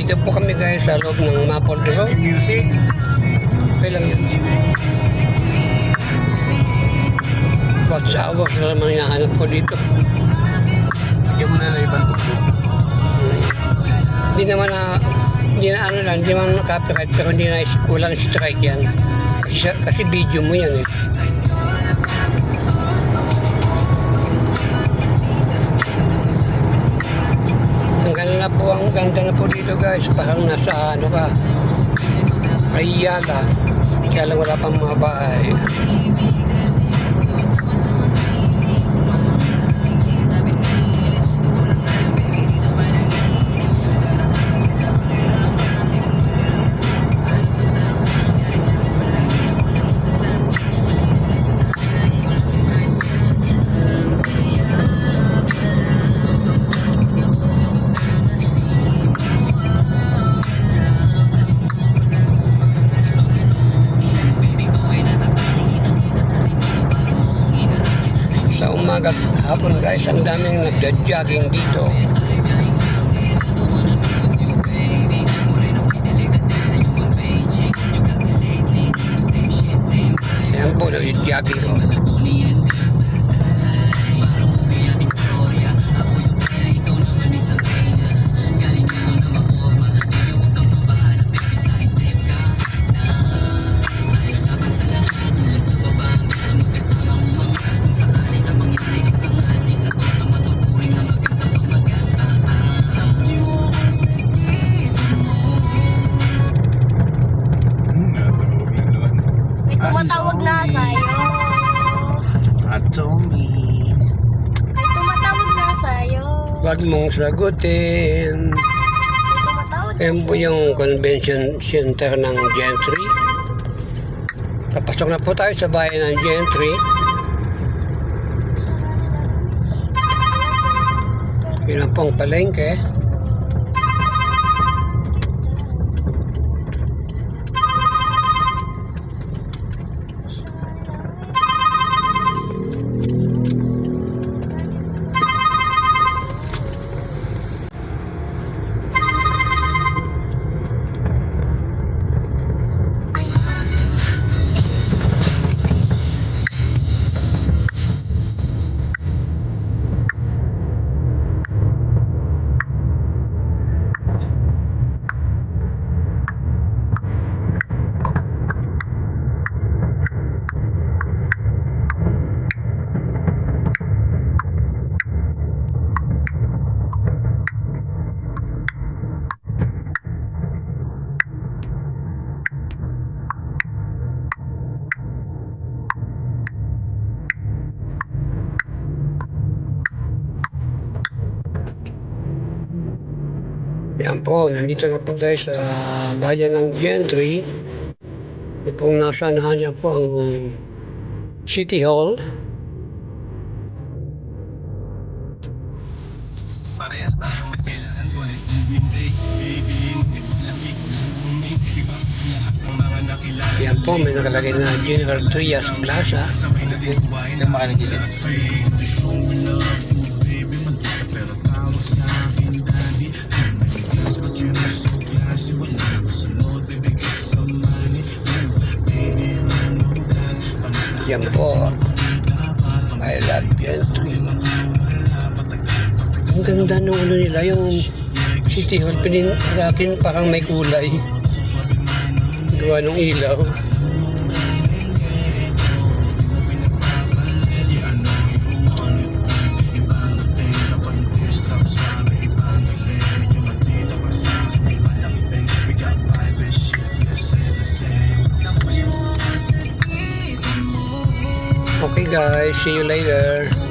Dito po kami guys sa loob ng Maple Road. Music. Okay lang yun. Watch hours na naman hinahanap ko dito. Yung mo na ibang tugtog. Hindi naman hindi naman copyright pero hindi na kulang strike yan. Kasi video mo yan eh. Ang ganda na po dito guys, parang nasa ano ka, Ayala, kaya lang wala pang mga bahay. Sa umaga at hapon guys, ang daming nagja-jogging dito. Ayan po, nag-jogging ko. Tumatawag na sa'yo. Atomi. May tumatawag na sa'yo. Huwag mong sagutin. May tumatawag na Ayan po sa'yo. yung convention center ng Gentry. Papasok na po tayo sa bayan ng Gentry. Yun ang pong palengke. Yan po, nandito na po tayo sa bayan ng Gentry. Ito pong nasa anahan niya po ang City Hall. Yan po, may nakalagay na General Trias Plaza. Ito makanagilid. Yan po, I love Gentry. Ang ganda nung ano nila, yung City Hall, akin parang may kulay. Gawa ng ilaw. Okay guys, see you later.